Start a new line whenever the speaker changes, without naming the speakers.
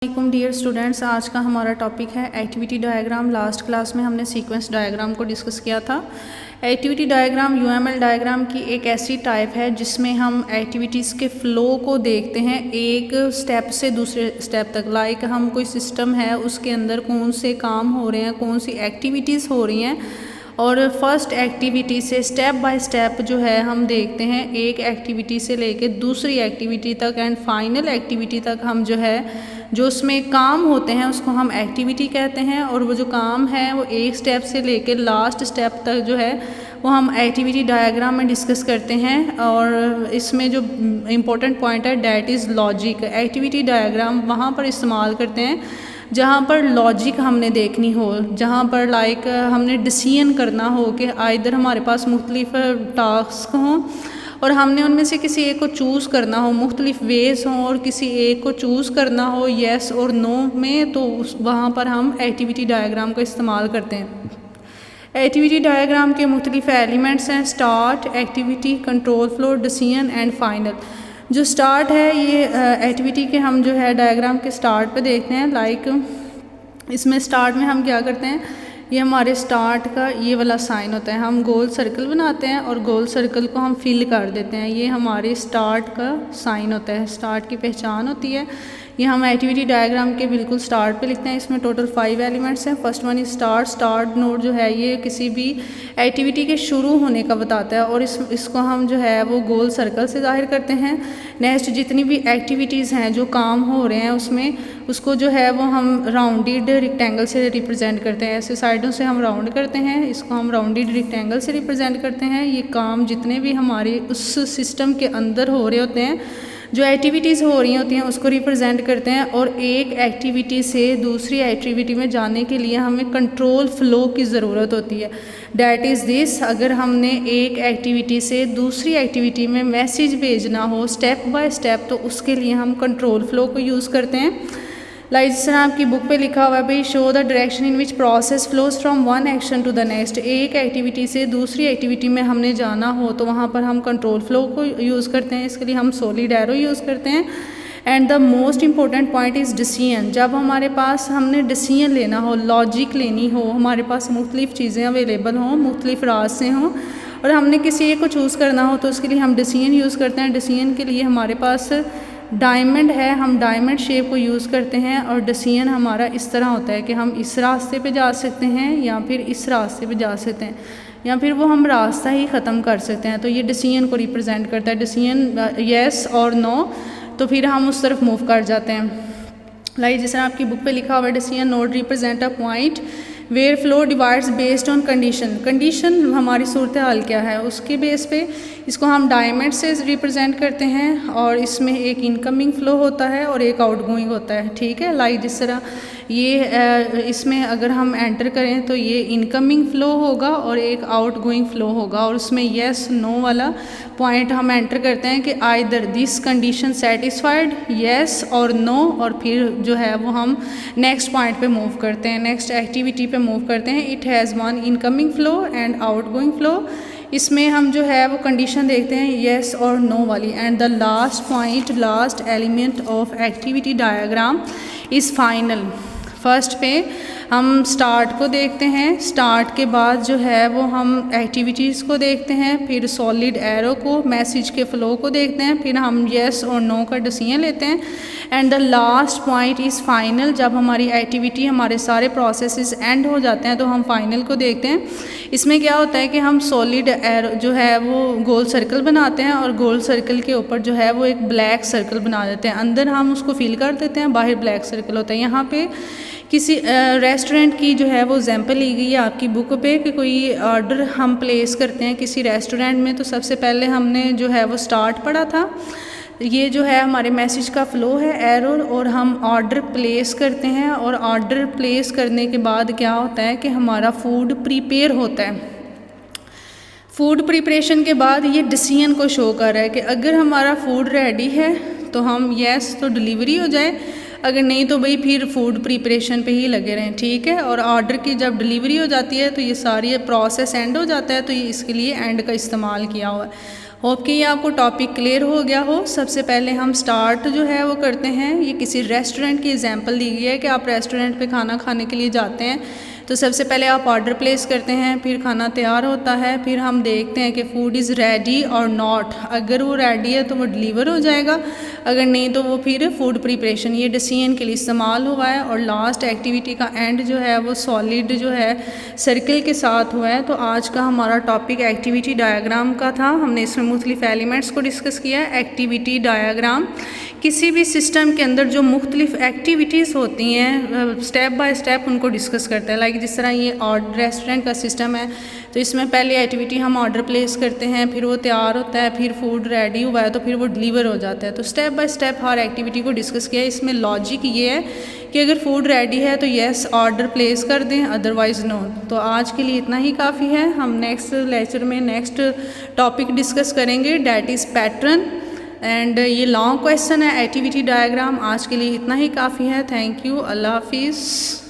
वालेकुम dear students, आज का हमारा टॉपिक है एक्टिविटी डायग्राम। लास्ट क्लास में हमने सीक्वेंस डायग्राम को डिस्कस किया था। एक्टिविटी डायग्राम यूएमएल डायग्राम की एक ऐसी टाइप है जिसमें हम एक्टिविटीज़ के फ़्लो को देखते हैं एक स्टेप से दूसरे स्टेप तक। लाइक हम कोई सिस्टम है उसके अंदर कौन से काम हो रहे हैं, कौन सी एक्टिविटीज़ हो रही हैं, और फर्स्ट एक्टिविटी से स्टेप बाय स्टेप जो है हम देखते हैं एक एक्टिविटी से लेके दूसरी एक्टिविटी तक एंड फाइनल एक्टिविटी तक। हम जो है जो उसमें काम होते हैं उसको हम एक्टिविटी कहते हैं, और वो जो काम है वो एक स्टेप से लेके लास्ट स्टेप तक जो है वो हम एक्टिविटी डायग्राम में डिस्कस करते हैं। और इसमें जो इम्पोर्टेंट पॉइंट है that is logic. Activity diagram वहाँ पर इस्तेमाल करते हैं जहाँ पर लॉजिक हमने देखनी हो, जहाँ पर लाइक हमने डिसीजन करना हो कि आइदर हमारे पास मुख्तलिफ टास्क हों और हमने उनमें से किसी एक को चूज़ करना हो, मुख्तलिफ वेज हों और किसी एक को चूज़ करना हो येस और नो में, तो वहाँ पर हम एक्टिविटी डायग्राम का इस्तेमाल करते हैं। एक्टिविटी डायग्राम के मुख्तलिफ एलिमेंट्स हैं start, activity, control flow, decision and final. जो स्टार्ट है ये एक्टिविटी के हम जो है डायग्राम के स्टार्ट पे देखते हैं। लाइक इसमें स्टार्ट में हम क्या करते हैं, ये हमारे स्टार्ट का ये वाला साइन होता है, हम गोल सर्कल बनाते हैं और गोल सर्कल को हम फिल कर देते हैं। ये हमारे स्टार्ट का साइन होता है, स्टार्ट की पहचान होती है। ये हम एक्टिविटी डायग्राम के बिल्कुल स्टार्ट पे लिखते हैं। इसमें टोटल 5 एलिमेंट्स हैं। First one is start. Start node जो है ये किसी भी एक्टिविटी के शुरू होने का बताता है और इसको हम जो है वो गोल सर्कल से जाहिर करते हैं। नेक्स्ट जितनी भी एक्टिविटीज़ हैं जो काम हो रहे हैं उसमें उसको जो है वो हम राउंडेड रिक्टेंगल से रिप्रेजेंट करते हैं। ऐसे साइडों से हम राउंड करते हैं, इसको हम राउंडेड रिक्टेंगल से रिप्रेजेंट करते हैं। ये काम जितने भी हमारे उस सिस्टम के अंदर हो रहे होते हैं, जो एक्टिविटीज़ हो रही होती हैं उसको रिप्रेजेंट करते हैं। और एक एक्टिविटी से दूसरी एक्टिविटी में जाने के लिए हमें कंट्रोल फ्लो की ज़रूरत होती है। डैट इज़ दिस, अगर हमने एक एक्टिविटी से दूसरी एक्टिविटी में मैसेज भेजना हो स्टेप बाय स्टेप, तो उसके लिए हम कंट्रोल फ्लो को यूज़ करते हैं। लाइक जिस तरह आपकी बुक पे लिखा हुआ है भाई, show the direction in which process flows from one action to the next. एक एक्टिविटी से दूसरी एक्टिविटी में हमने जाना हो तो वहाँ पर हम कंट्रोल फ्लो को यूज़ करते हैं। इसके लिए हम सॉलिड एरो यूज़ करते हैं। And the most important point is decision. जब हमारे पास हमने डिसीजन लेना हो, लॉजिक लेनी हो, हमारे पास मुख्तलिफ चीज़ें अवेलेबल हों, मुख्तलिफ रास्ते हों और हमने किसी एक को चूज़ करना हो तो उसके लिए हम डिसीजन यूज़ करते हैं। डिसीजन के लिए हमारे पास डायमंड है, हम डायमंड शेप को यूज़ करते हैं और डिसीजन हमारा इस तरह होता है कि हम इस रास्ते पे जा सकते हैं या फिर इस रास्ते पे जा सकते हैं या फिर वो हम रास्ता ही ख़त्म कर सकते हैं। तो ये डिसीजन को रिप्रेजेंट करता है। डिसीजन येस और नो, तो फिर हम उस तरफ मूव कर जाते हैं। लाइक जिस तरह आपकी बुक पे लिखा हुआ है, decision node represent a point where flow divides based on condition. Condition हमारी सूरत हाल क्या है उसके बेस पे इसको हम डायमंड से रिप्रेजेंट करते हैं और इसमें एक इनकमिंग फ़्लो होता है और एक आउटगोइंग होता है। ठीक है, लाइक जिस तरह ये इसमें अगर हम एंटर करें तो ये इनकमिंग फ़्लो होगा और एक आउटगोइंग फ़्लो होगा, और उसमें येस नो वाला पॉइंट हम एंटर करते हैं कि either this condition satisfied, yes और नो, और फिर जो है वो हम नेक्स्ट पॉइंट पे मूव करते हैं, नेक्स्ट एक्टिविटी पे मूव करते हैं। It has one incoming flow and outgoing flow. इसमें हम जो है वो कंडीशन देखते हैं येस और नो वाली। And the last point, last element of activity diagram is final. First पे हम स्टार्ट को देखते हैं, स्टार्ट के बाद जो है वो हम एक्टिविटीज़ को देखते हैं, फिर सॉलिड एरो को, मैसेज के फ़्लो को देखते हैं, फिर हम येस और नो का डिसीजन लेते हैं। And the last point is final. जब हमारी एक्टिविटी, हमारे सारे प्रोसेसेस एंड हो जाते हैं तो हम फाइनल को देखते हैं। इसमें क्या होता है कि हम सॉलिड एरो जो है वो गोल सर्कल बनाते हैं और गोल सर्कल के ऊपर जो है वो एक ब्लैक सर्कल बना देते हैं। अंदर हम उसको फिल कर देते हैं, बाहर ब्लैक सर्कल होता है। यहाँ पे किसी रेस्टोरेंट की जो है वो एग्जाम्पल ली गई है आपकी बुक पे कि कोई ऑर्डर हम प्लेस करते हैं किसी रेस्टोरेंट में, तो सबसे पहले हमने जो है वो स्टार्ट पढ़ा था। ये जो है हमारे मैसेज का फ़्लो है एरो, और हम ऑर्डर प्लेस करते हैं और ऑर्डर प्लेस करने के बाद क्या होता है कि हमारा फूड प्रिपेयर होता है। फूड प्रिपरेशन के बाद ये डिसीजन को शो कर रहा है कि अगर हमारा फूड रेडी है तो हम येस तो डिलीवरी हो जाए, अगर नहीं तो भाई फिर फूड प्रिपरेशन पे ही लगे रहें। ठीक है, और ऑर्डर की जब डिलीवरी हो जाती है तो ये सारी प्रोसेस एंड हो जाता है, तो ये इसके लिए एंड का इस्तेमाल किया हुआ है। होप कि ये आपको टॉपिक क्लियर हो गया हो। सबसे पहले हम स्टार्ट जो है वो करते हैं। ये किसी रेस्टोरेंट की एग्जांपल दी गई है कि आप रेस्टोरेंट पे खाना खाने के लिए जाते हैं, तो सबसे पहले आप ऑर्डर प्लेस करते हैं, फिर खाना तैयार होता है, फिर हम देखते हैं कि फूड इज़ रेडी और नॉट। अगर वो रेडी है तो वो डिलीवर हो जाएगा, अगर नहीं तो वो फिर फूड प्रिपरेशन, ये डिसीजन के लिए इस्तेमाल हुआ है। और लास्ट एक्टिविटी का एंड जो है वो सॉलिड जो है सर्कल के साथ हुआ है। तो आज का हमारा टॉपिक एक्टिविटी डायग्राम का था। हमने इसमें मुख्तलिफ एलिमेंट्स को डिस्कस किया। एक्टिविटी डायग्राम किसी भी सिस्टम के अंदर जो मुख्तलिफ एक्टिविटीज़ होती हैं स्टेप बाय स्टेप उनको डिस्कस करता है। लाइक जिस तरह ये रेस्टोरेंट का सिस्टम है, तो इसमें पहले एक्टिविटी हम ऑर्डर प्लेस करते हैं, फिर वो तैयार होता है, फिर फूड रेडी हुआ है तो फिर वो डिलीवर हो जाता है। तो step by step her activity को डिस्कस किया। इसमें लॉजिक ये है कि अगर फूड रेडी है तो येस ऑर्डर प्लेस कर दें, अदरवाइज़ नो। तो आज के लिए इतना ही काफ़ी है। हम नेक्स्ट लेक्चर में नेक्स्ट टॉपिक डिस्कस करेंगे, डैट इज़ पैटर्न। एंड ये लॉन्ग क्वेश्चन है एक्टिविटी डायग्राम। आज के लिए इतना ही काफ़ी है। थैंक यू, अल्लाह हाफिज़।